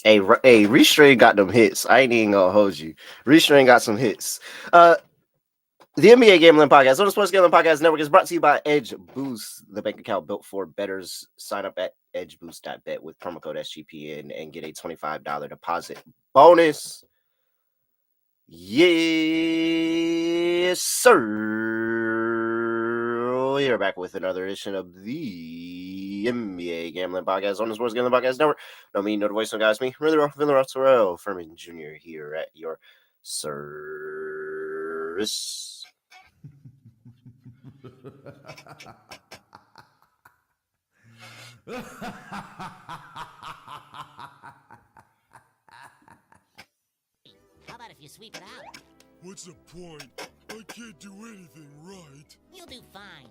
Hey, Restrain got them hits. I ain't even gonna hold you. Restrain got some hits. The NBA Gambling Podcast on the Sports Gambling Podcast Network is brought to you by Edge Boost, the bank account built for bettors. Sign up at edgeboost.bet with promo code SGPN and get a $25 deposit bonus. Yes, sir. We are back with another edition of the NBA Gambling Podcast on the Sports Gambling Podcast Network. No me, no the voice, no guys, me. Really rough, Terrell Furman Jr. here at your service. How about if you sweep it out? What's the point? I can't do anything right. You'll do fine.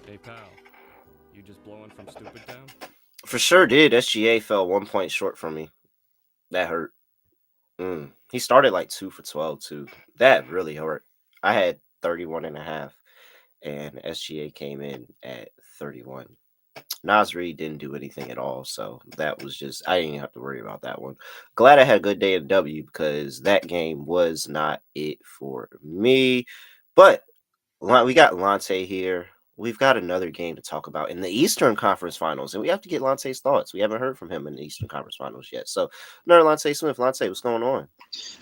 Hey, pal. You just blowing from Stupid Town? For sure did. SGA fell 1 point short from me. That hurt. He started like 2 for 12 too. That really hurt. I had 31.5 and SGA came in at 31. Nas Reed didn't do anything at all, so that was just, I didn't have to worry about that one. Glad I had a good day in W because that game was not it for me. But we got Lonte here. We've got another game to talk about in the Eastern Conference Finals, and we have to get Lonte's thoughts. We haven't heard from him in the Eastern Conference Finals yet. So, another Lonte Smith. Lonte, what's going on?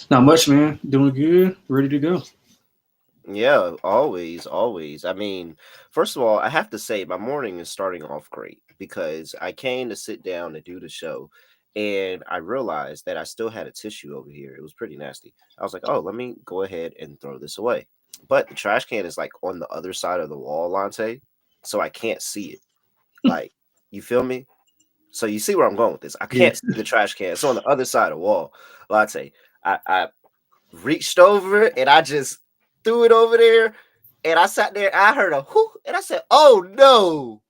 Not much, man. Doing good. Ready to go. Yeah, always. I mean, first of all, I have to say my morning is starting off great because I came to sit down to do the show, and I realized that I still had a tissue over here. It was pretty nasty. I was like, oh, let me go ahead and throw this away. But the trash can is like on the other side of the wall, Lonte, so I can't see it. Like, you feel me? So you see where I'm going with this. I can't see the trash can. It's on the other side of the wall, Lonte. I reached over it and I just threw it over there, and I sat there. I heard a whoo, and I said, "Oh no,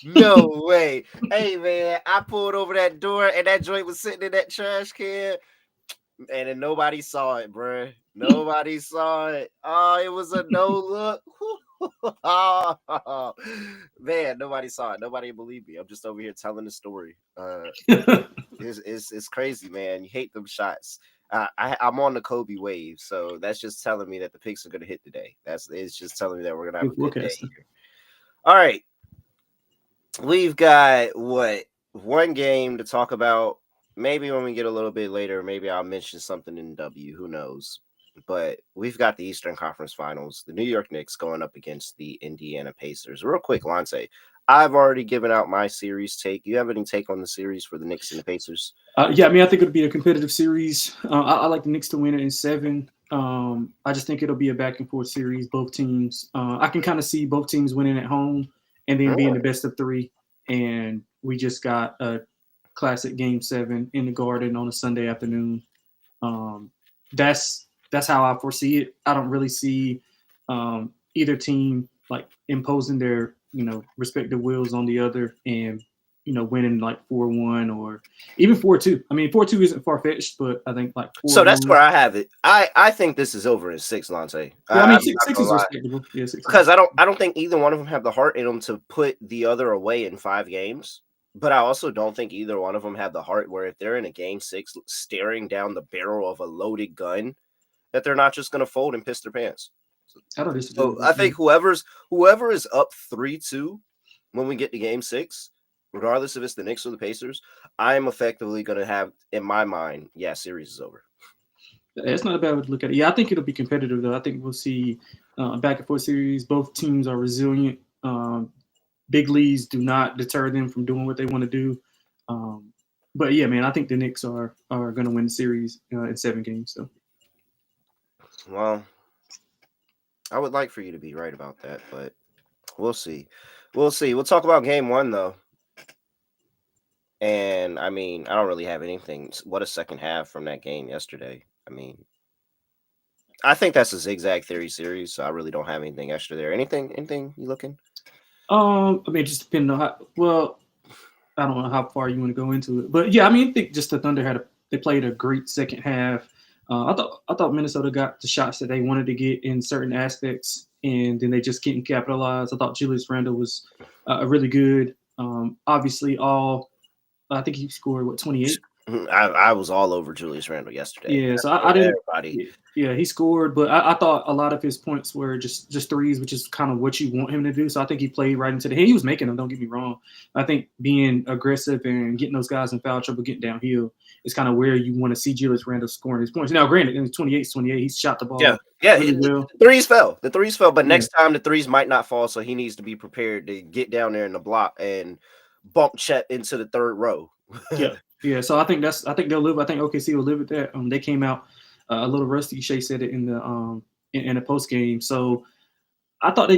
no way!" Hey man, I pulled over that door, and that joint was sitting in that trash can. And then nobody saw it, bro. Nobody saw it. Oh, it was a no look. Oh, man, nobody saw it. Nobody believed me. I'm just over here telling the story. It's crazy, man. You hate them shots. I'm on the Kobe wave, so that's just telling me that the picks are going to hit today. It's just telling me that we're going to have a good day here. All right. We've got, one game to talk about. Maybe when we get a little bit later, maybe I'll mention something in W. Who knows? But we've got the Eastern Conference Finals. The New York Knicks going up against the Indiana Pacers. Real quick, Lonte, I've already given out my series take. You have any take on the series for the Knicks and the Pacers? Yeah, I mean, I think it'll be a competitive series. I like the Knicks to win it in 7. I just think it'll be a back and forth series, both teams. I can kind of see both teams winning at home and then being the best of 3. And we just got a classic Game 7 in the Garden on a Sunday afternoon. That's how I foresee it. I don't really see either team like imposing their respective wills on the other and winning like 4-1 or even 4-2. I mean, 4-2 isn't far fetched, but I think like 4-1. So that's where I have it. I think this is over in 6, Lonte. Yeah, I mean, 6 is respectable. Yeah, 6 because I don't think either one of them have the heart in them to put the other away in 5 games. But I also don't think either one of them have the heart where if they're in a game 6 staring down the barrel of a loaded gun, that they're not just going to fold and piss their pants. So I think whoever is up 3-2 when we get to game 6, regardless if it's the Knicks or the Pacers, I'm effectively going to have, in my mind, series is over. It's not a bad way to look at it. Yeah, I think it'll be competitive, though. I think we'll see a back-and-forth series. Both teams are resilient. Big leads do not deter them from doing what they want to do. But, yeah, man, I think the Knicks are going to win the series in 7 games. So, well, I would like for you to be right about that, but we'll see. We'll talk about game 1, though. And, I mean, I don't really have anything. What a second half from that game yesterday. I mean, I think that's a zigzag theory series, so I really don't have anything extra there. Anything you looking? I mean, just depending on I don't know how far you want to go into it, but yeah, I mean, I think just the Thunder they played a great second half. I thought Minnesota got the shots that they wanted to get in certain aspects. and then they just couldn't capitalize. I thought Julius Randle was really good. Obviously, I think he scored 28. I was all over Julius Randle yesterday. Yeah, so I didn't. Everybody. Yeah, he scored, but I thought a lot of his points were just threes, which is kind of what you want him to do. So I think he played right into the hand. He was making them. Don't get me wrong. I think being aggressive and getting those guys in foul trouble, getting downhill, is kind of where you want to see Julius Randle scoring his points. Now, granted, in 28 is 28. He shot the ball. Yeah, really well. The threes fell, but next time the threes might not fall, so he needs to be prepared to get down there in the block and bump Chet into the third row. Yeah. So I think they'll live. I think OKC will live with that. They came out a little rusty. Shea said it in the in the post game. So I thought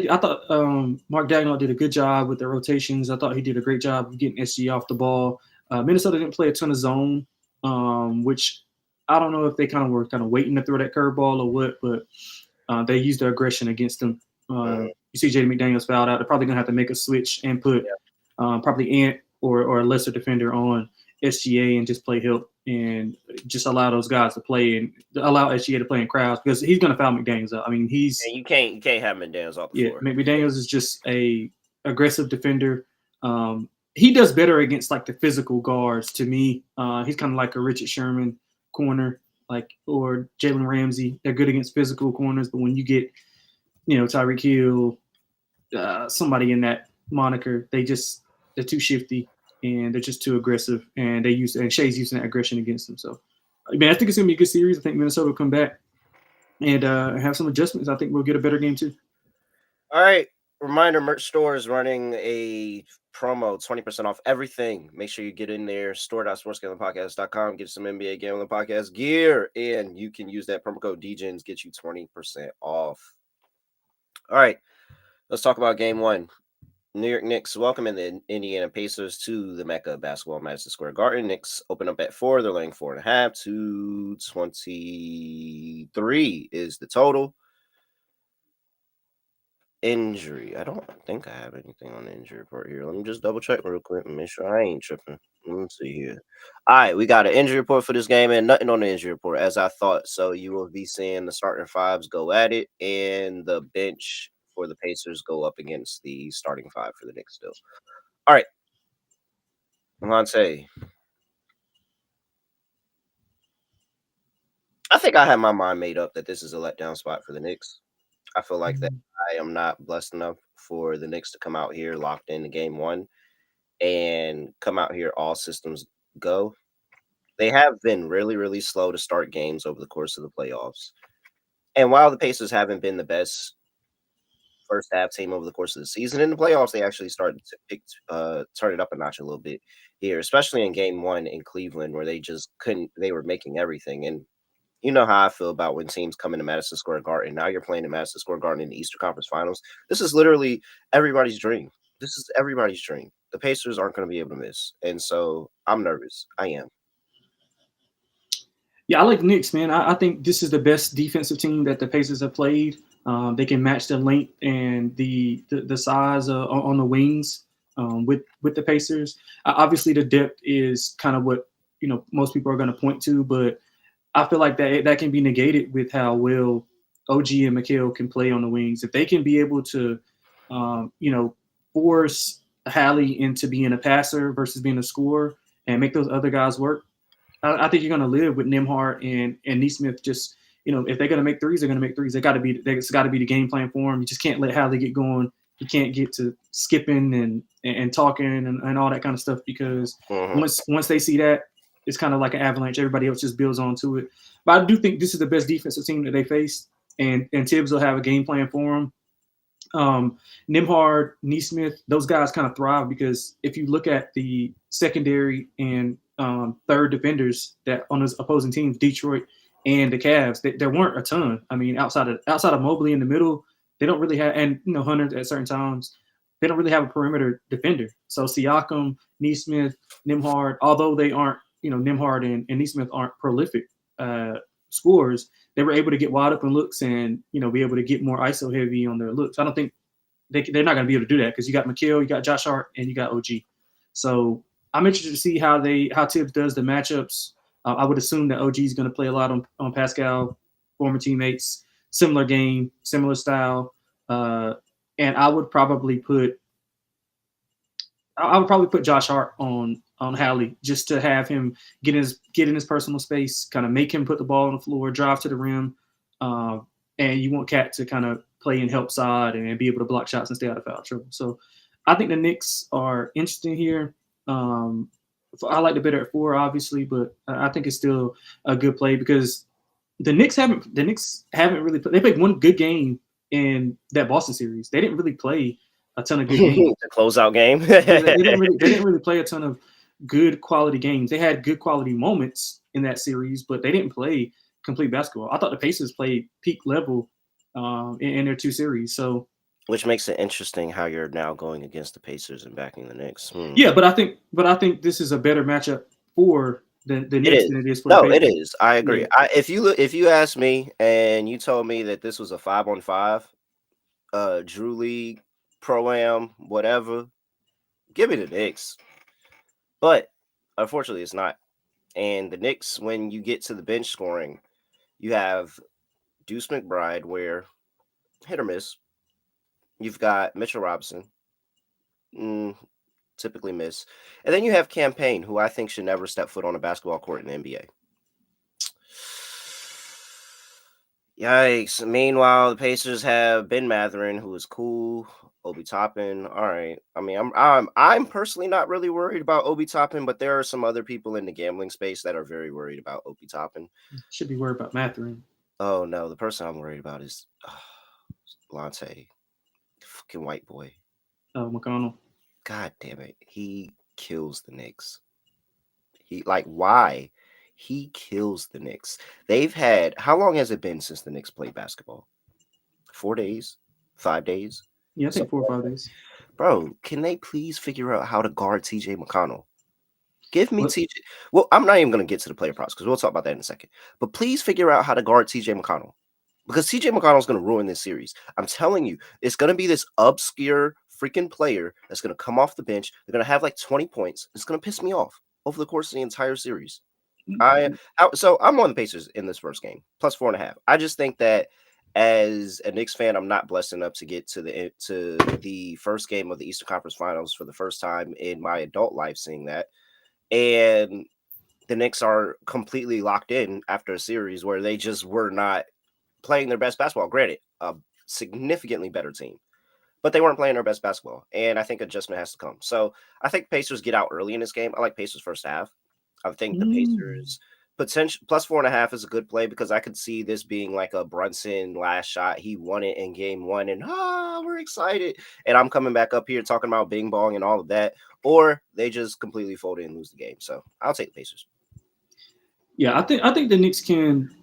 Mark Dagnall did a good job with the rotations. I thought he did a great job of getting SG off the ball. Minnesota didn't play a ton of zone, which I don't know if they were waiting to throw that curveball or what, but they used their aggression against them. You see Jaden McDaniels fouled out. They're probably going to have to make a switch and put probably Ant or a lesser defender on SGA and just play help and just allow those guys to play and allow SGA to play in crowds because he's going to foul McDaniels out. I mean, you can't have McDaniels off the floor. McDaniels is just a aggressive defender. He does better against like the physical guards to me. He's kind of like a Richard Sherman corner, or Jalen Ramsey. They're good against physical corners, but when you get, Tyreek Hill, somebody in that moniker, they're too shifty. And they're just too aggressive, and Shea's using that aggression against them. So, I think it's going to be a good series. I think Minnesota will come back and have some adjustments. I think we'll get a better game too. All right. Reminder, Merch Store is running a promo, 20% off everything. Make sure you get in there, store.sportsgamblingpodcast.com, get some NBA Gambling Podcast gear, and you can use that promo code DGens, get you 20% off. All right. Let's talk about game one. New York Knicks welcoming the Indiana Pacers to the Mecca of basketball, Madison Square Garden. Knicks open up at 4. They're laying 4.5. 223 is the total. Injury. I don't think I have anything on the injury report here. Let me just double check real quick and make sure I ain't tripping. Let's see here. All right, we got an injury report for this game and nothing on the injury report as I thought. So you will be seeing the starting fives go at it and the bench for the Pacers go up against the starting five for the Knicks still. All right. Lonte. I think I have my mind made up that this is a letdown spot for the Knicks. I feel like that I am not blessed enough for the Knicks to come out here locked into game one and come out here all systems go. They have been really, really slow to start games over the course of the playoffs. And while the Pacers haven't been the best first half team over the course of the season, in the playoffs, they actually started to turn it up a notch a little bit here, especially in game one in Cleveland where they just couldn't, they were making everything. And you know how I feel about when teams come into Madison Square Garden. Now you're playing in Madison Square Garden in the Eastern Conference Finals. This is literally everybody's dream. This is everybody's dream. The Pacers aren't going to be able to miss. And so I'm nervous. I am. Yeah, I like the Knicks, man. I think this is the best defensive team that the Pacers have played. They can match the length and the size on the wings with the Pacers. Obviously, the depth is kind of what most people are going to point to, but I feel like that can be negated with how well OG and Mikal can play on the wings. If they can be able to, force Hallie into being a passer versus being a scorer and make those other guys work, I think you're going to live with Nembhard and Nesmith. Just if they're going to make threes, they're going to make threes. It's got to be the game plan for them. You just can't let Hallie get going. You can't get to skipping and talking and all that kind of stuff because once they see that, it's kind of like an avalanche. Everybody else just builds onto it. But I do think this is the best defensive team that they face, and Tibbs will have a game plan for them. Nembhard, Nesmith, those guys kind of thrive because if you look at the secondary and third defenders that on those opposing teams, Detroit and the Cavs, there weren't a ton. I mean, outside of Mobley in the middle, they don't really have, and Hunter at certain times, they don't really have a perimeter defender. So Siakam, Nesmith, Nembhard, although they aren't, Nembhard and Nesmith aren't prolific scorers, they were able to get wide open looks and, be able to get more ISO heavy on their looks. I don't think they're not going to be able to do that because you got Mikal, you got Josh Hart, and you got OG. So I'm interested to see how Tibbs does the matchups. I would assume that OG is going to play a lot on Pascal, former teammates, similar game, similar style. And I would probably put Josh Hart on Hallie just to have him get in his personal space, kind of make him put the ball on the floor, drive to the rim, and you want Cat to kind of play and help side and be able to block shots and stay out of foul trouble. So I think the Knicks are interesting here. I like the better at 4, obviously, but I think it's still a good play because the Knicks haven't really played. They played one good game in that Boston series. They didn't really play a ton of good games. The closeout game. they didn't really play a ton of good quality games. They had good quality moments in that series, but they didn't play complete basketball. I thought the Pacers played peak level in their 2 series. So, which makes it interesting how you're now going against the Pacers and backing the Knicks. Yeah, but I think this is a better matchup for the Knicks than it is for the Pacers. It is. I agree. Yeah. If you asked me and you told me that this was a 5-on-5, Drew League, Pro-Am, whatever, give me the Knicks. But unfortunately, it's not. And the Knicks, when you get to the bench scoring, you have Deuce McBride, where hit or miss. You've got Mitchell Robinson, typically miss. And then you have Campaign, who I think should never step foot on a basketball court in the NBA. Yikes. Meanwhile, the Pacers have Ben Mathurin, who is cool. Obi Toppin. All right. I mean, I'm personally not really worried about Obi Toppin, but there are some other people in the gambling space that are very worried about Obi Toppin. Should be worried about Mathurin. Oh no, the person I'm worried about is Lonte. Fucking white boy. Oh, McConnell. God damn it. He kills the Knicks. Why? He kills the Knicks. They've had, how long has it been since the Knicks played basketball? 4 days? 5 days? Yeah, I think 4 or 5 days. Bro, can they please figure out how to guard TJ McConnell? Give me TJ. Well, I'm not even going to get to the player props because we'll talk about that in a second. But please figure out how to guard TJ McConnell. Because TJ McConnell is going to ruin this series. I'm telling you, it's going to be this obscure freaking player that's going to come off the bench. They're going to have like 20 points. It's going to piss me off over the course of the entire series. So I'm on the Pacers in this first game, plus 4.5. I just think that as a Knicks fan, I'm not blessed enough to get to the first game of the Eastern Conference Finals for the first time in my adult life, seeing that. And the Knicks are completely locked in after a series where they just were not playing their best basketball. Granted, a significantly better team, but they weren't playing their best basketball. And I think adjustment has to come. So I think Pacers get out early in this game. I like Pacers first half. I think the Pacers potential plus 4.5 is a good play because I could see this being like a Brunson last shot. He won it in game 1 and we're excited. And I'm coming back up here talking about bing bong and all of that. Or they just completely fold in and lose the game. So I'll take the Pacers. Yeah, I think the Knicks can.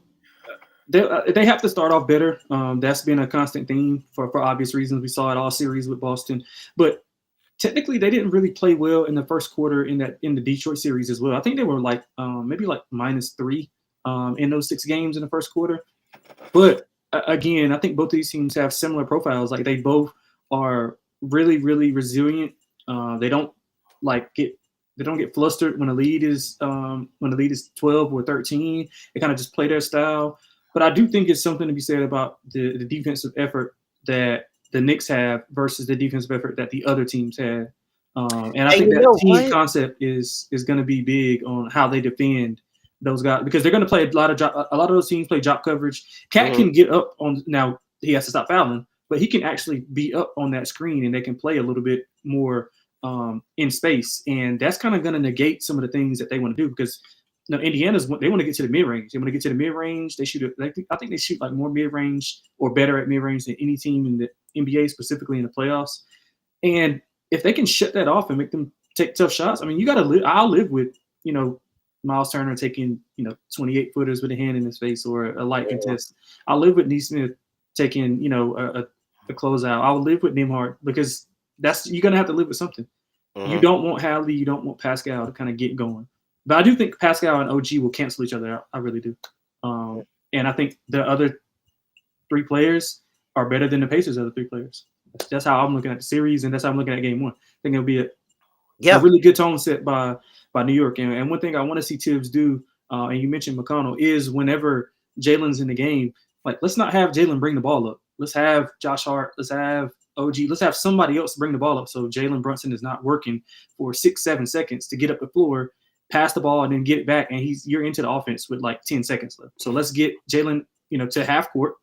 They have to start off better. That's been a constant theme for obvious reasons. We saw it all series with Boston, but technically they didn't really play well in the first quarter in the Detroit series as well. I think they were like maybe like -3 in those 6 games in the first quarter. But again, I think both of these teams have similar profiles. Like they both are really, really resilient. They don't get flustered when the lead is 12 or 13. They kind of just play their style. But I do think it's something to be said about the defensive effort that the Knicks have versus the defensive effort that the other teams have. And I think that team concept is going to be big on how they defend those guys because they're going to play a lot of those teams play drop coverage. Cat can get up on, now he has to stop fouling, but he can actually be up on that screen and they can play a little bit more in space. And that's kind of going to negate some of the things that they want to do because Indiana's, they want to get to the mid-range. They want to get to the mid-range. They shoot. I think they shoot like more mid-range or better at mid-range than any team in the NBA, specifically in the playoffs. And if they can shut that off and make them take tough shots, I mean, you got to live. I'll live with, Miles Turner taking, 28 footers with a hand in his face or a light contest. I'll live with Nesmith taking, a closeout. I'll live with Nembhard because you're going to have to live with something. You don't want Hadley. You don't want Pascal to kind of get going. But I do think Pascal and OG will cancel each other out. I really do. And I think the other 3 players are better than the Pacers' other 3 players. That's how I'm looking at the series, and that's how I'm looking at game 1. I think it'll be a really good tone set by New York. And one thing I want to see Tibbs do, and you mentioned McConnell, is whenever Jalen's in the game, like let's not have Jalen bring the ball up. let's have Josh Hart, let's have OG, let's have somebody else bring the ball up so Jalen Brunson is not working for 6-7 seconds to get up the floor, pass the ball, and then get it back, and you're into the offense with like 10 seconds left. So let's get Jalen, to half court.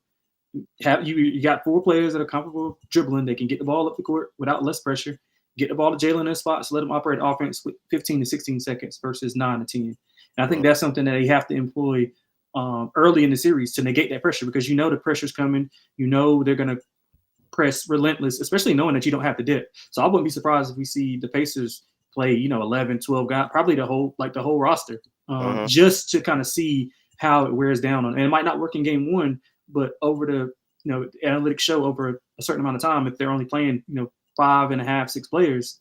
Have you got 4 players that are comfortable dribbling. They can get the ball up the court without less pressure. Get the ball to Jalen in spots. Let him operate offense with 15 to 16 seconds versus 9 to 10. And I think that's something that they have to employ early in the series to negate that pressure, because the pressure's coming. They're going to press relentless, especially knowing that you don't have to dip. So I wouldn't be surprised if we see the Pacers play, 11, 12 guys, probably the whole roster, just to kind of see how it wears down on. And it might not work in game 1, but over the analytics show over a certain amount of time, if they're only playing 5.5, 6 players,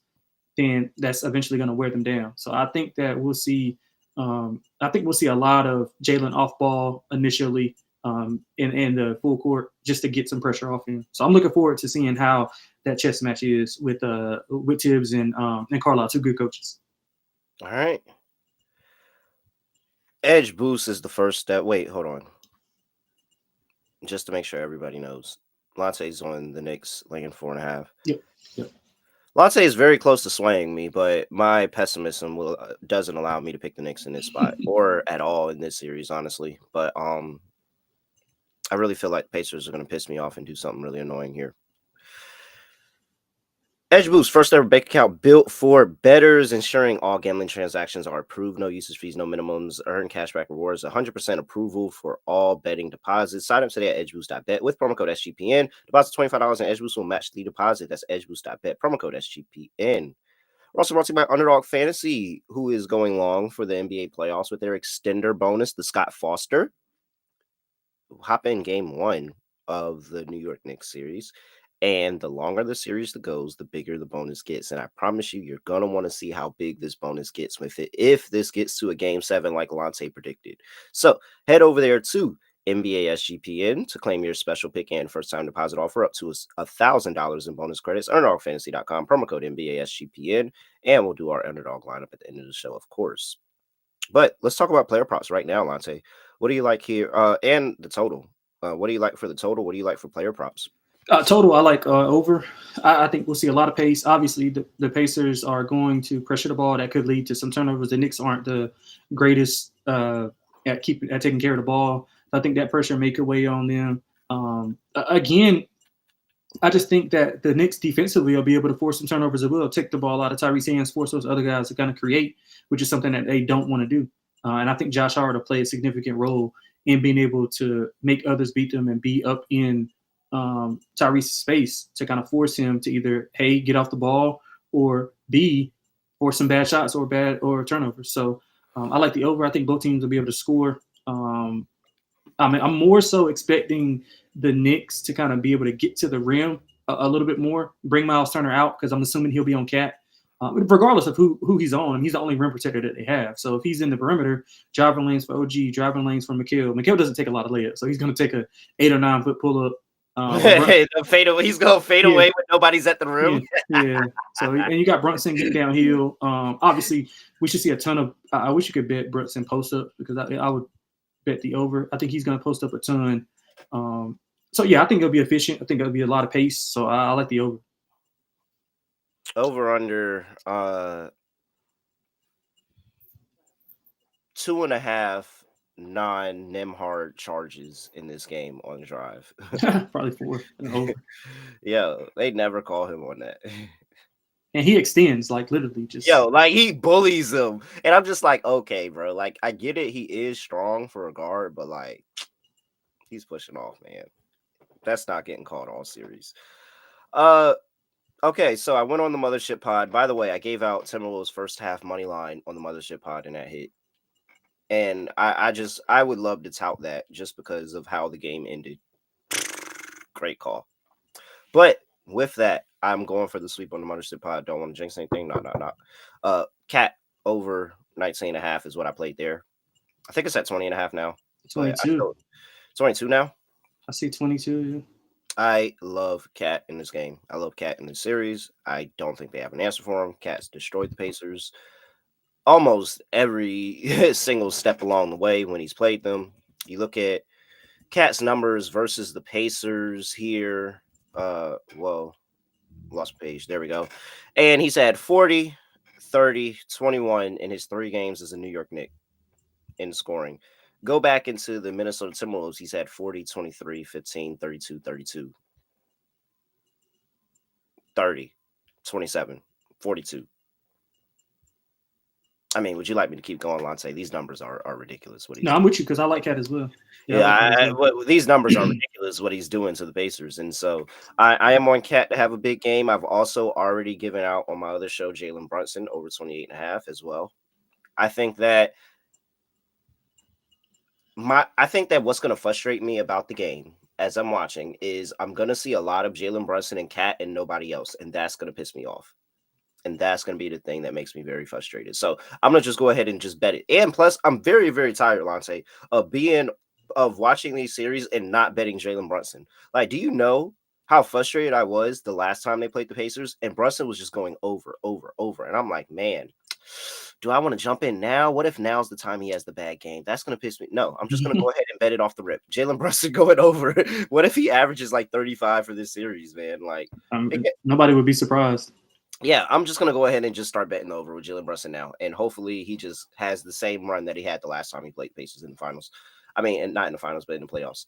then that's eventually going to wear them down. So I think that we'll see. I think we'll see a lot of Jalen off ball initially in the full court, just to get some pressure off him. So I'm looking forward to seeing how that chess match is with Tibbs and Carlisle, 2 good coaches. All right. Edge boost is the first step. Wait, hold on. Just to make sure everybody knows, Lonte's on the Knicks, laying 4.5. Yep. Lonte is very close to swaying me, but my pessimism doesn't allow me to pick the Knicks in this spot or at all in this series, honestly. But I really feel like the Pacers are going to piss me off and do something really annoying here. Edge Boost, first ever bank account built for bettors, ensuring all gambling transactions are approved. No usage fees, no minimums. Earn cashback rewards. 100% approval for all betting deposits. Sign up today at edgeboost.bet with promo code SGPN. Deposit $25 and Edge Boost will match the deposit. That's edgeboost.bet. Promo code SGPN. We're also brought to you by Underdog Fantasy, who is going long for the NBA playoffs with their extender bonus, the Scott Foster. Hop in game 1 of the New York Knicks series. And the longer the series goes, the bigger the bonus gets. And I promise you're going to want to see how big this bonus gets with it if this gets to a game 7 like Lonte predicted. So head over there to NBA SGPN to claim your special pick and first-time deposit offer up to $1,000 in bonus credits. UnderdogFantasy.com, promo code NBA SGPN, and we'll do our underdog lineup at the end of the show, of course. But let's talk about player props right now, Lonte. What do you like here? And the total. What do you like for the total? What do you like for player props? Total, I like over. I think we'll see a lot of pace. Obviously, the Pacers are going to pressure the ball. That could lead to some turnovers. The Knicks aren't the greatest at taking care of the ball. I think that pressure may weigh on them. Again, I just think that the Knicks defensively will be able to force some turnovers as well, take the ball out of Tyrese's hands, force those other guys to kind of create, which is something that they don't want to do. And I think Josh Hart will play a significant role in being able to make others beat them and be up in Tyrese's space to kind of force him to either A, get off the ball, or B, force some bad shots or turnovers. So I like the over. I think both teams will be able to score. I'm more so expecting the Knicks to kind of be able to get to the rim a little bit more, bring Miles Turner out, because I'm assuming he'll be on Cat. Regardless of who he's on, he's the only rim protector that they have. So if he's in the perimeter, driving lanes for OG, driving lanes for Mikal. Mikal doesn't take a lot of layups, so he's going to take a 8 or 9 foot pull up. He's going to fade away when nobody's at the rim. Yeah. So and you got Brunson getting downhill. Obviously, we should see a ton of. I wish you could bet Brunson post up, because I would bet the over. I think he's going to post up a ton. So yeah, I think it'll be efficient. I think it'll be a lot of pace. So I like the over. Over under 2.5 non-Nemhard charges in this game on drive. Probably 4. Over. Yeah, they never call him on that. And he extends, like, literally just. Like, he bullies them. And I'm just like, okay, bro. Like, I get it. He is strong for a guard, but, like, he's pushing off, man. That's not getting called all series. Okay, so I went on the Mothership Pod. By the way, I gave out Timberwolves first half money line on the Mothership Pod, and that hit. And I would love to tout that just because of how the game ended. Great call. But with that, I'm going for the sweep on the Mothership Pod. Don't want to jinx anything. No. Cat over 19.5 is what I played there. I think it's at 20.5 now. 22. 22 now? I see 22, yeah. I love Cat in this game. I love Cat in this series. I don't think they have an answer for him. Cat's destroyed the Pacers almost every single step along the way when he's played them. You look at Cat's numbers versus the Pacers here. Well, lost page. There we go. And he's had 40, 30, 21 in his 3 games as a New York Knick in scoring. Go back into the Minnesota Timberwolves. He's had 40, 23, 15, 32, 32, 30, 27, 42. I mean, would you like me to keep going, Lonte? These numbers are ridiculous. What he's No, I'm with you because I like Cat as well. These numbers are ridiculous. What he's doing to the Pacers, and so I am on Cat to have a big game. I've also already given out on my other show Jalen Brunson over 28.5 as well. I think that what's going to frustrate me about the game as I'm watching is I'm going to see a lot of Jalen Brunson and Cat and nobody else, and that's going to piss me off. And that's going to be the thing that makes me very frustrated. So I'm going to just go ahead and just bet it. And plus, I'm very, very tired, Lonte, of watching these series and not betting Jalen Brunson. Like, do you know how frustrated I was the last time they played the Pacers? And Brunson was just going over. And I'm like, man, do I want to jump in now? What if now's the time he has the bad game? That's going to piss me. No, I'm just going to go ahead and bet it off the rip. Jalen Brunson going over. What if he averages like 35 for this series, man? Like, nobody would be surprised. Yeah, I'm just going to go ahead and just start betting over with Jalen Brunson now. And hopefully he just has the same run that he had the last time he played the Pacers in the finals. I mean, and not in the finals, but in the playoffs.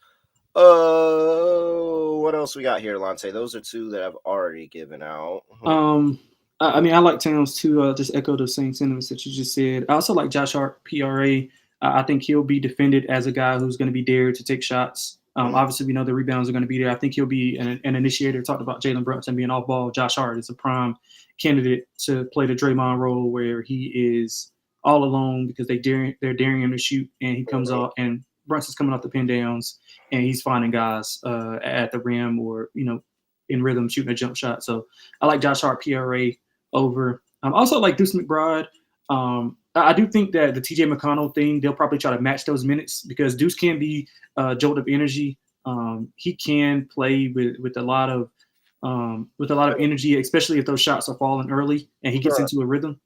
What else we got here, Lonte? Those are 2 that I've already given out. I mean, I like Towns too. Just echo the same sentiments that you just said. I also like Josh Hart, PRA. I think he'll be defended as a guy who's going to be dared to take shots. Obviously, we know the rebounds are going to be there. I think he'll be an initiator. Talked about Jalen Brunson being off ball. Josh Hart is a prime candidate to play the Draymond role where he is all alone because they're daring him to shoot, and he comes out and Brunson's coming off the pin downs, and he's finding guys at the rim or in rhythm shooting a jump shot. So I like Josh Hart, PRA over. Also like Deuce McBride. I do think that the TJ McConnell thing, they'll probably try to match those minutes because Deuce can be a jolt of energy. He can play with a lot of energy, especially if those shots are falling early and he gets into a rhythm.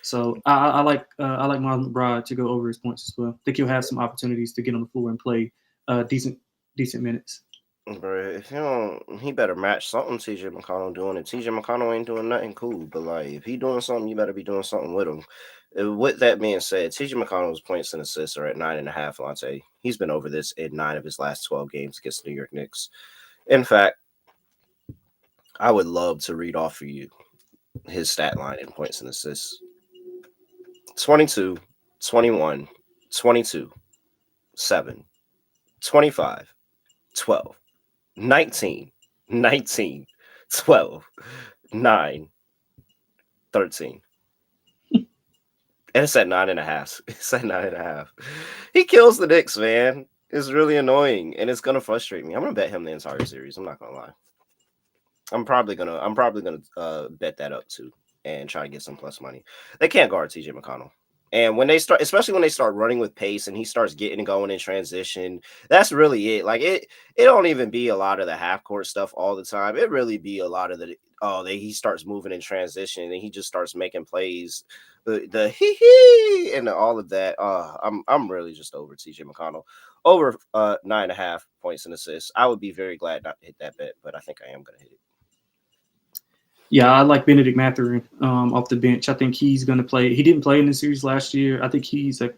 So I like Miles McBride to go over his points as well. I think he'll have some opportunities to get on the floor and play decent minutes. Bro, if he better match something TJ McConnell doing. If TJ McConnell ain't doing nothing, cool. But like, if he doing something, you better be doing something with him. With that being said, TJ McConnell's points and assists are at 9.5. Lonte, he's been over this in 9 of his last 12 games against the New York Knicks. In fact, I would love to read off for you his stat line in points and assists: 22, 21, 22, 7, 25, 12. 19, 19, 12, 9, 13. And it's at 9.5. It's at 9.5. He kills the Knicks, man. It's really annoying, and it's gonna frustrate me. I'm gonna bet him the entire series. I'm not gonna lie. I'm probably gonna bet that up too and try to get some plus money. They can't guard TJ McConnell. And when they start, especially when they start running with pace and he starts getting going in transition, that's really it. Like it don't even be a lot of the half court stuff all the time. It really be a lot of he starts moving in transition and he just starts making plays, the hee and all of that. I'm really just over TJ McConnell over 9.5 points and assists. I would be very glad not to hit that bet, but I think I am gonna hit it. Yeah, I like Benedict Mathurin off the bench. I think he's going to play. He didn't play in the series last year. I think he's a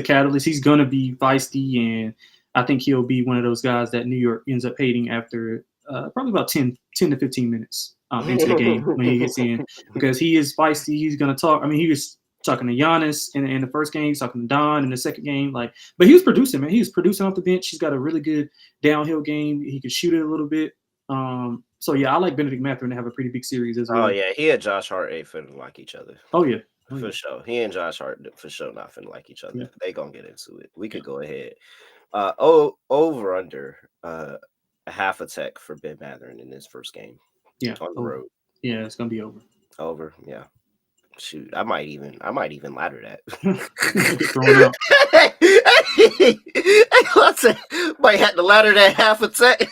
catalyst. He's going to be feisty, and I think he'll be one of those guys that New York ends up hating after probably about 10 to 15 minutes into the game when he gets in because he is feisty. He's going to talk. I mean, he was talking to Giannis in the first game. He's talking to Don in the second game. But he was producing, man. He was producing off the bench. He's got a really good downhill game. He can shoot it a little bit. So yeah, I like Benedict Mathurin to have a pretty big series as well. Oh yeah, he and Josh Hart ain't finna like each other. Oh yeah, for sure. He and Josh Hart for sure not finna like each other. Yeah. They gonna get into it. We could go ahead. Over under a half a tech for Ben Mathurin in this first game. Yeah, on the road. Yeah, it's gonna be over. Over, yeah. Shoot, I might even ladder that. Get thrown out. Might have to ladder that half a tech.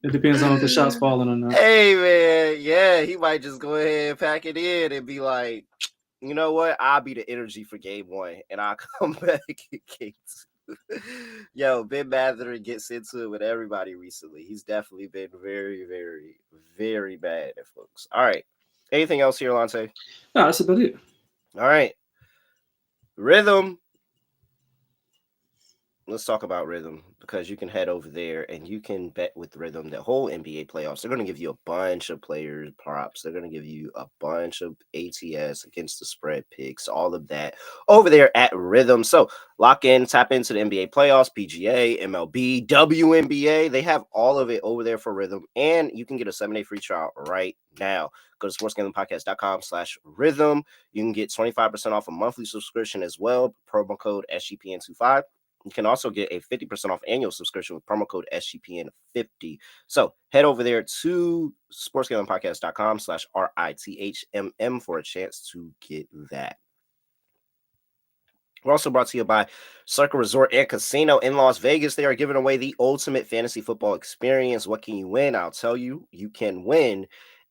It depends on if the shot's falling or not. Hey man, yeah, he might just go ahead and pack it in and be like, you know what? I'll be the energy for game 1, and I'll come back in game Yo, Ben Matherin gets into it with everybody recently. He's definitely been very, very, very bad at folks. All right. Anything else here, Lonte? No, that's about it. All right. Rhythm. Let's talk about Rhythm because you can head over there and you can bet with Rhythm the whole NBA playoffs. They're going to give you a bunch of players props. They're going to give you a bunch of ATS against the spread picks, all of that over there at Rhythm. So lock in, tap into the NBA playoffs, PGA, MLB, WNBA. They have all of it over there for Rhythm, and you can get a 7-day free trial right now. Go to sportsgamblingpodcast.com/rhythm. You can get 25% off a monthly subscription as well. Promo code SGPN25. You can also get a 50% off annual subscription with promo code SGPN50. So head over there to sportsgamblingpodcast.com/RITHMM for a chance to get that. We're also brought to you by Circa Resort and Casino in Las Vegas. They are giving away the ultimate fantasy football experience. What can you win? I'll tell you. You can win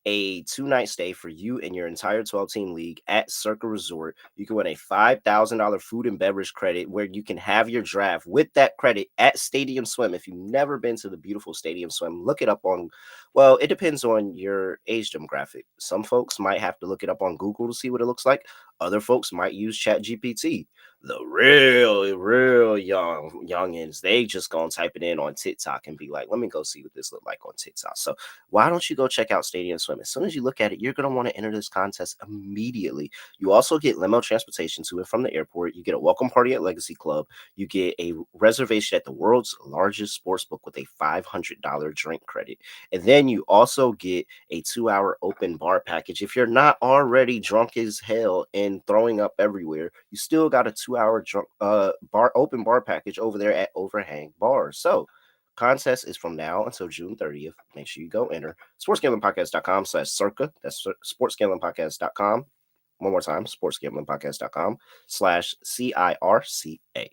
a 2-night stay for you and your entire 12-team league at Circa Resort. You can win a $5,000 food and beverage credit where you can have your draft with that credit at Stadium Swim. If you've never been to the beautiful Stadium Swim, look it up on, well, it depends on your age demographic. Some folks might have to look it up on Google to see what it looks like. Other folks might use ChatGPT. The real youngins, they just gonna type it in on TikTok and be like, let me go see what this look like on TikTok. So why don't you go check out Stadium Swim? As soon as you look at it, you're gonna want to enter this contest immediately. You also get limo transportation to and from the airport. You get a welcome party at Legacy Club. You get a reservation at the world's largest sports book with a $500 drink credit. And then you also get a 2-hour open bar package. If you're not already drunk as hell and throwing up everywhere, you still got a 2-hour drunk open bar package over there at Overhang Bar. So contest is from now until June 30th. Make sure you go enter sportsgamblingpodcast.com/circa. That's sportsgamblingpodcast.com. One more time, sportsgamblingpodcast.com/CIRCA.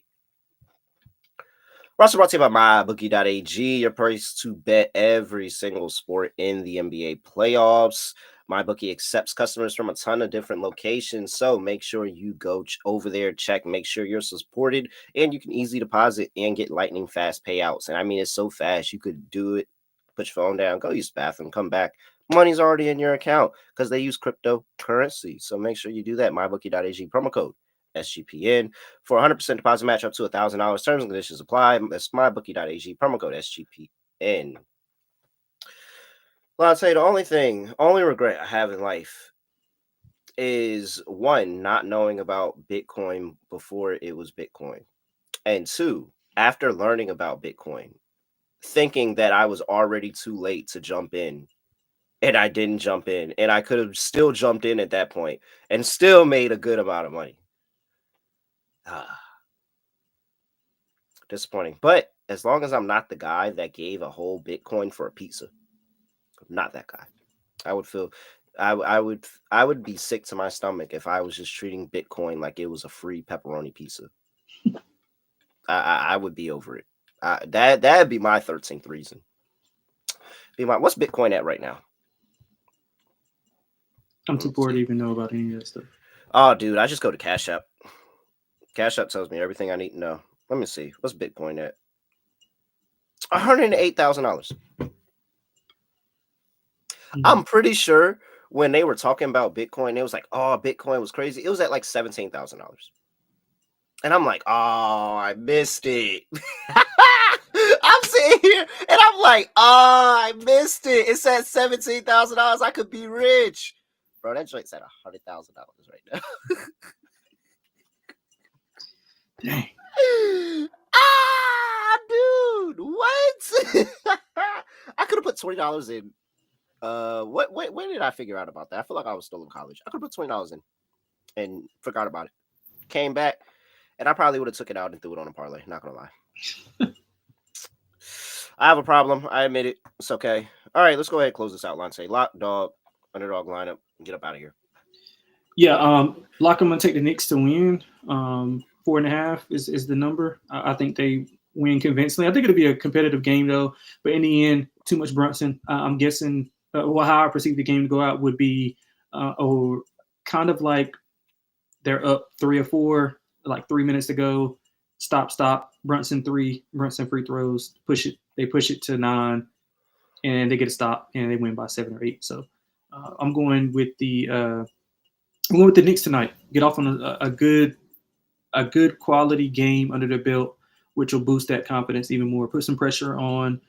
We're also brought to you by MyBookie.ag, your place to bet every single sport in the NBA playoffs. MyBookie accepts customers from a ton of different locations, so make sure you go over there, check, make sure you're supported, and you can easily deposit and get lightning fast payouts. And I mean, it's so fast, you could do it, put your phone down, go use the bathroom, come back. Money's already in your account because they use cryptocurrency. So make sure you do that. MyBookie.ag, promo code SGPN for 100% deposit match up to $1,000. Terms and conditions apply. That's MyBookie.ag, promo code SGPN. Well, I'll tell you the only regret I have in life is one, not knowing about Bitcoin before it was Bitcoin. And two, after learning about Bitcoin, thinking that I was already too late to jump in. And I didn't jump in. And I could have still jumped in at that point and still made a good amount of money. Disappointing. But as long as I'm not the guy that gave a whole Bitcoin for a pizza, I'm not that guy. I would be sick to my stomach if I was just treating Bitcoin like it was a free pepperoni pizza. I would be over it. That'd be my 13th reason. What's Bitcoin at right now? I'm too poor to even know about any of that stuff. Oh, dude, I just go to Cash App. Cash App tells me everything I need to know. Let me see. What's Bitcoin at? $108,000. I'm pretty sure when they were talking about Bitcoin, it was like, oh, Bitcoin was crazy. It was at like $17,000. And I'm like, oh, I missed it. I'm sitting here and I'm like, oh, I missed it. It's at $17,000. I could be rich. Bro, that joint's at $100,000 right now. Dang. Dude, what? I could have put $20 in. When did I figure out about that? I feel like I was still in college. I could have put $20 in and forgot about it. Came back, and I probably would have took it out and threw it on a parlay. Not gonna lie. I have a problem. I admit it. It's okay. All right, let's go ahead and close this out. Lonte, lock, dog, underdog lineup, and get up out of here. Yeah, lock. I'm gonna take the Knicks to win. 4.5 is the number. I think they win convincingly. I think it'll be a competitive game though. But in the end, too much Brunson. I'm guessing. How I perceive the game to go out would be, or kind of like they're up 3 or 4, like 3 minutes to go. Stop. Brunson 3, Brunson free throws, they push it to 9, and they get a stop, and they win by 7 or 8. So I'm going with the Knicks tonight. Get off on a good quality game under their belt, which will boost that confidence even more. Put some pressure on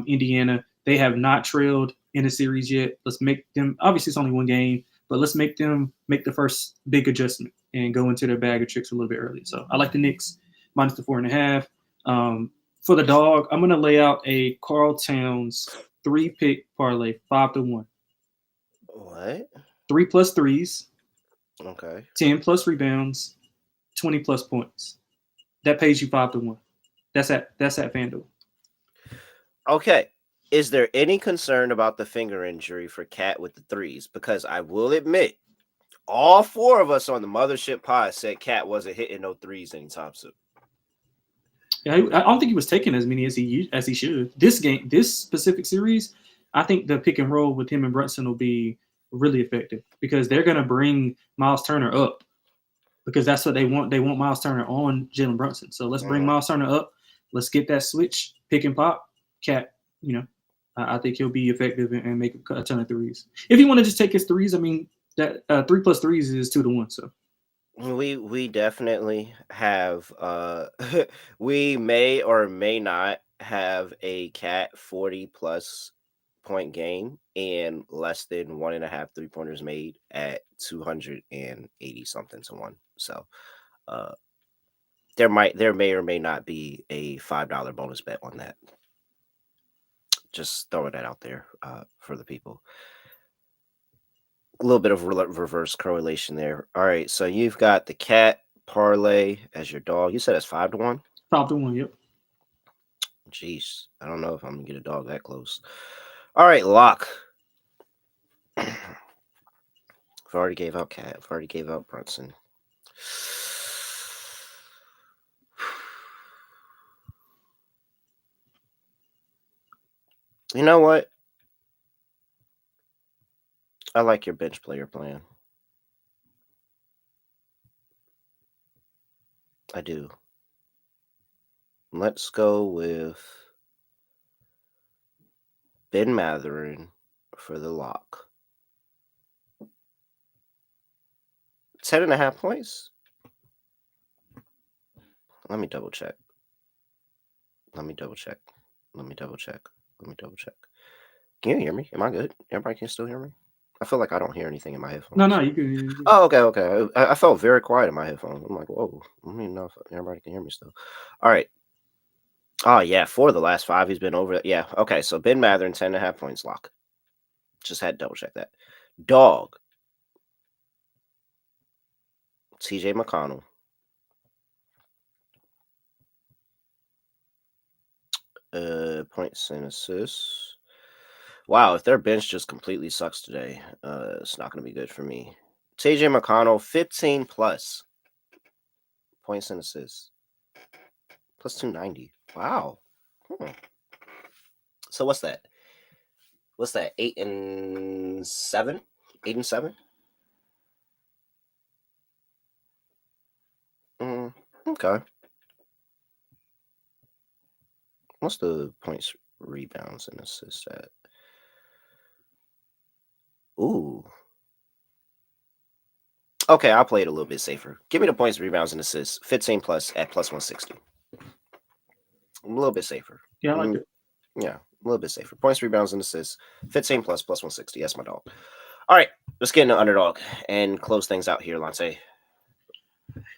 Indiana. They have not trailed in a series yet. Let's make them. Obviously, it's only one game, but let's make them make the first big adjustment and go into their bag of tricks a little bit early. So I like the Knicks minus the 4.5. For the dog, I'm going to lay out a Carl Towns 3-pick parlay, 5-1. What? 3 plus threes, Okay. 10 plus rebounds, 20 plus points. That pays you 5-1. That's at FanDuel. Okay. Is there any concern about the finger injury for Cat with the threes? Because I will admit, all 4 of us on the Mothership Pod said Cat wasn't hitting no threes anytime soon. Yeah, I don't think he was taking as many as he should. This specific series, I think the pick and roll with him and Brunson will be really effective because they're going to bring Miles Turner up because that's what they want. They want Miles Turner on Jalen Brunson. So let's bring Miles Turner up. Let's get that switch, pick and pop. Cat, I think he'll be effective and make a ton of threes. If you want to just take his threes, I mean, that 3 plus threes is 2-1. So we definitely have we may or may not have a Cat 40 plus point game and less than 1.5 3-pointers made at 280 something to 1. So there may or may not be a $5 bonus bet on that. Just throwing that out there for the people. A little bit of reverse correlation there. All right, so you've got the Cat parlay as your dog. You said it's 5-1? 5-1, yep. Jeez, I don't know if I'm gonna get a dog that close. All right, lock. I've already gave out Cat. I've already gave out Brunson. You know what? I like your bench player plan. I do. Let's go with Ben Matherin for the lock. 10.5 points. Let me double check. Can you hear me? Am I good? Everybody can still hear me? I feel like I don't hear anything in my headphones. No, you can. Oh, okay. I felt very quiet in my headphones. I'm like, whoa. I don't even know if everybody can hear me still. All right. Oh, yeah. 4 of the last 5, he's been over it. Yeah. Okay. So Ben Matherin, 10.5 points lock. Just had to double check that. Dog. TJ McConnell. Points and assists. Wow, if their bench just completely sucks today, it's not going to be good for me. TJ McConnell, 15 plus points and assists. Plus 290. Wow. So what's that? 8 and 7? 8 and 7? Okay. What's the points, rebounds, and assists at? Ooh. Okay, I'll play it a little bit safer. Give me the points, rebounds, and assists. 15 plus at plus 160. A little bit safer. Yeah, I like it. Yeah, a little bit safer. Points, rebounds, and assists. 15 plus 160. That's my dog. All right, let's get into underdog and close things out here, Lonte.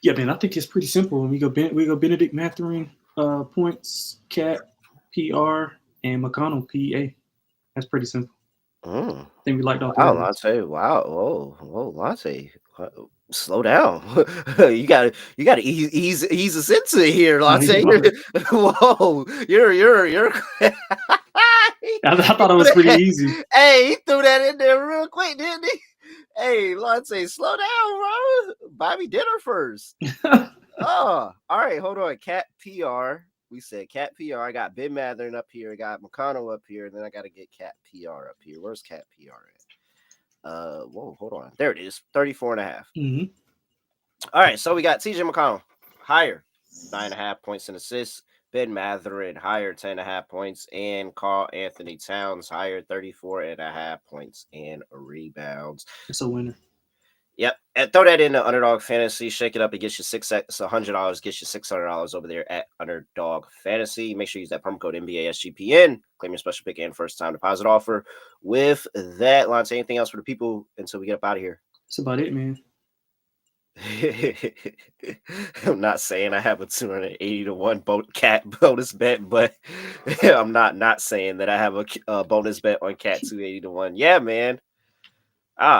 Yeah, man, I think it's pretty simple. We go Benedict Mathurin, points, Cat, PR, and McConnell, PA. That's pretty simple. I think we liked all 3 Wow, of those. Lonte. Wow. Whoa, Lonte. Slow down. you gotta ease us into it here, Lonte. Whoa, you're I thought it was pretty easy. Hey, he threw that in there real quick, didn't he? Hey, Lonte, slow down, bro. Buy me dinner first. All right, hold on. Cat PR. We said Cat PR. I got Ben Matherin up here. I got McConnell up here. And then I got to get Cat PR up here. Where's Cat PR at? Whoa, hold on. There it is. 34.5. Mm-hmm. All right, so we got TJ McConnell higher 9.5 points and assists. Ben Matherin higher 10.5 points, and Carl Anthony Towns higher 34.5 points and rebounds. It's a winner. Yep, and throw that into Underdog Fantasy. Shake it up. It gets you $100. Gets you $600 over there at Underdog Fantasy. Make sure you use that promo code NBA SGPN. Claim your special pick and first time deposit offer. With that, Lonte, anything else for the people until we get up out of here? That's about it, man. I'm not saying I have a 280 to 1 cat bonus bet, but I'm not saying that I have a bonus bet on cat 280 to 1. Yeah, man.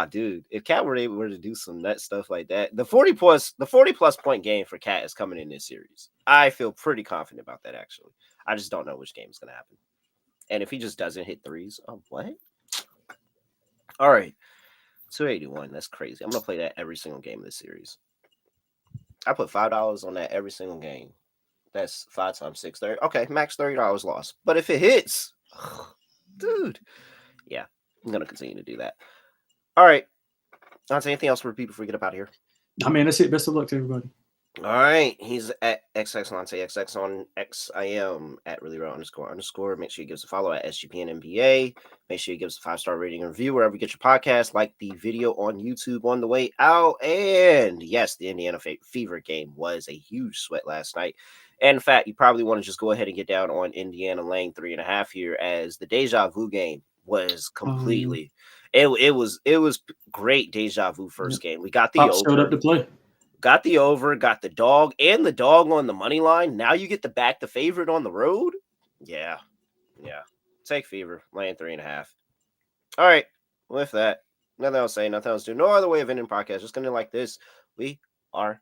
Dude, if Cat were able to do some nut stuff like that, the 40 plus point game for Cat is coming in this series. I feel pretty confident about that, actually. I just don't know which game is going to happen. And if he just doesn't hit threes, what? All right, 281. That's crazy. I'm going to play that every single game of this series. I put $5 on that every single game. That's 5 times 6, 30. Okay, max $30 lost. But if it hits, dude, yeah, I'm going to continue to do that. All right. Not anything else for people before we get up out of here. I mean, that's it. Best of luck to everybody. All right. He's at XXLonte, XX on X. I am at @reallyreal__. Make sure you give us a follow at SGPN NBA. Make sure you give us a 5-star rating and review wherever you get your podcast. Like the video on YouTube on the way out. And yes, the Indiana Fever game was a huge sweat last night. And in fact, you probably want to just go ahead and get down on Indiana laying 3.5 here, as the deja vu game was completely. It was great deja vu first game. We got the Pop over. showed up to play. Got the over, got the dog, and the dog on the money line. Now you get to back the favorite on the road. Yeah. Take Fever, laying 3.5. All right. With that, nothing else to say, nothing else to do. No other way of ending podcast. Just gonna like this. We are